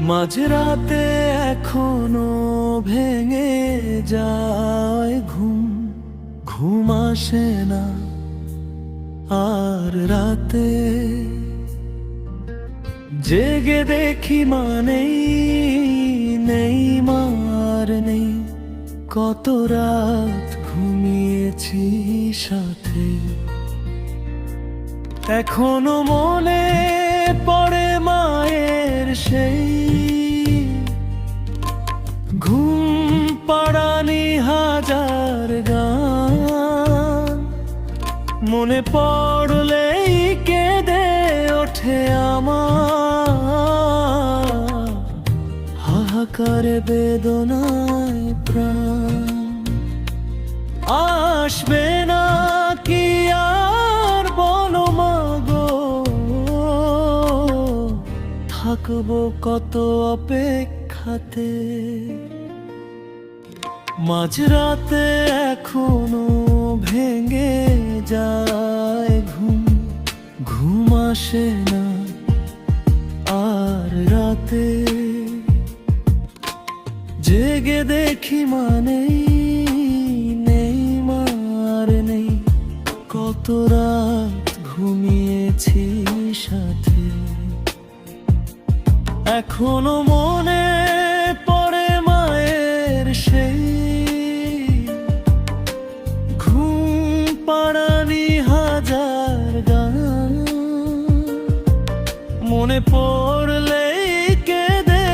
মাঝরাতে এখনো ভেঙে যায় ঘুম, ঘুম আসে না আর রাতে। জেগে দেখি মানেই নেই, মার নেই, কত রাত ঘুমিয়েছি সাথে। এখনো মনে পড়ে মায়ের সেই ঘুম পাড়ানি হাজার গান। মনে পড়লেই কেঁদে ওঠে আমার, হাহাকারে বেদনায় প্রাণ। আসবে না কি আর বলো মাগো, থাকবো কত অপেক্ষাতে। মাঝরাতে এখনো ভেঙে যায় ঘুম, ঘুম আসে না আর রাতে। জেগে দেখি মানেই নেই, মার নেই, কত রাত ঘুমিয়েছি সাথে। এখনো মনে পড়ে মায়ের সেই ঘুম পাড়ানি হাজার গান। মনে পড়লেই কেঁদে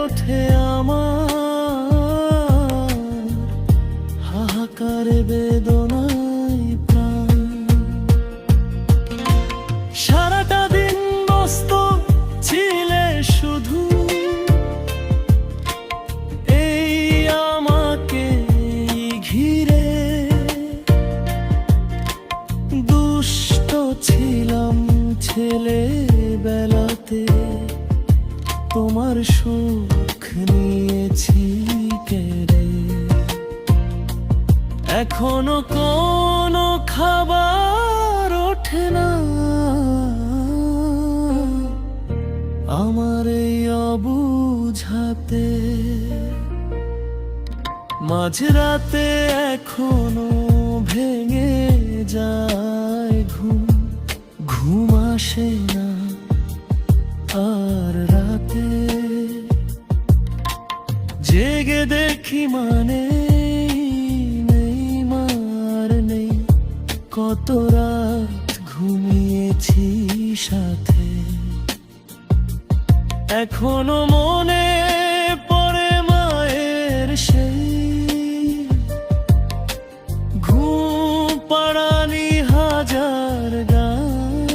ওঠে আমার, হাহাকারে বেদনায় প্রাণ। সারাটা দিন ব্যস্ত ছিলে শুধু এই আমাকে ঘিরে। দুষ্ট ছিলাম ছেলে বেলাতে, তোমার সুখ নিয়েছি কেড়ে। এখনো কোনো খাবার ওঠে না আমার এই অবুঝাতে। মাঝরাতে এখনো ভেঙে যায় ঘুম, ঘুম আসে না আর রাতে। জেগে দেখি মানে নেই, মার নেই, কত রাত ঘুমিয়েছি সাথে। এখনো মনে পড়ে মায়ের সেই ঘুম পাড়ানি হাজার গান।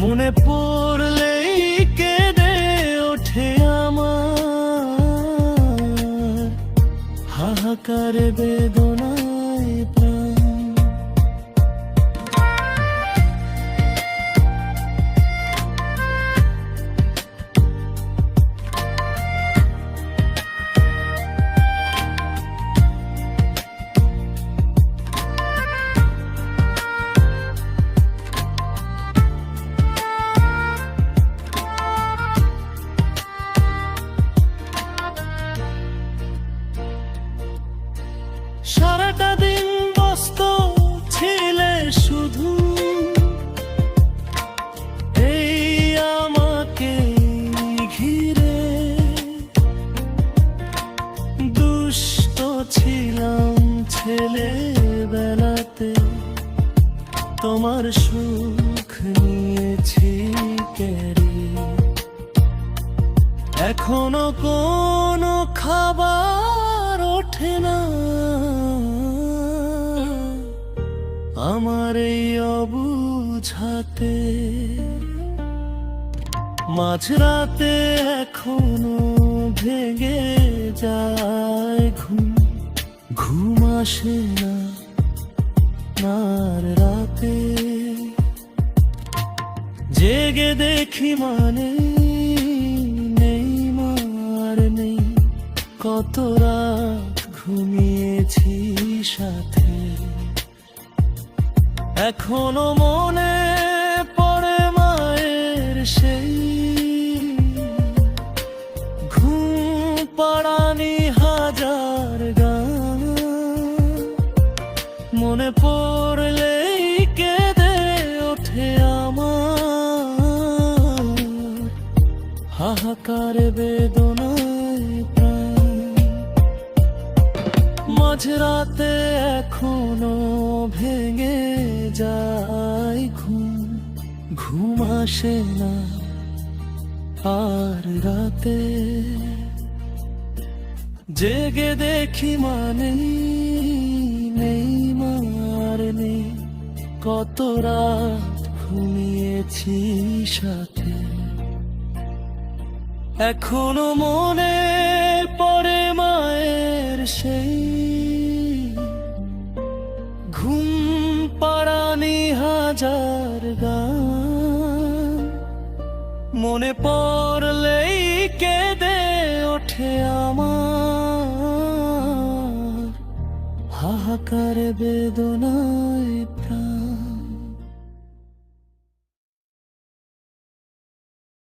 মনে পড়লেই কেঁদে ওঠে আমার, হাহাকারে বেদনায় প্রাণ। সারাটা দিন ব্যস্ত ছিলে শুধু এই আমাকে ঘিরে। দুষ্ট ছিলাম ছেলে বেলাতে, তোমার সুখ নিয়েছি কেড়ে। এখনো কোনো খাবার ওঠে না আমার এই অবুঝাতে। মাঝরাতে এখনো ভেঙে যায় ঘুম, ঘুম আসে না আর রাতে। জেগে দেখি মানে নেই, মার নেই, কত রাত ঘুমিয়েছি সাথে। এখনো মনে পড়ে মায়ের সেই পাড়ানি হাজার গান মনে পড়লেই কেঁদে ওঠে আমার, হাহাকার বেদনায় প্রাণ। মাঝরাতে এখনো ভেঙে যায় ঘুম, ঘুম আসে না আর রাতে। জেগে দেখি মানে নেই মার নেই, কত রাত ঘুমিয়েছি সাথে। এখনো মনে পড়ে মায়ের সেই ঘুম পাড়ানি হাজার গান, মনে পড়লেই কেঁদে ওঠে আমার, হাহাকার বেদনায় প্রাণ।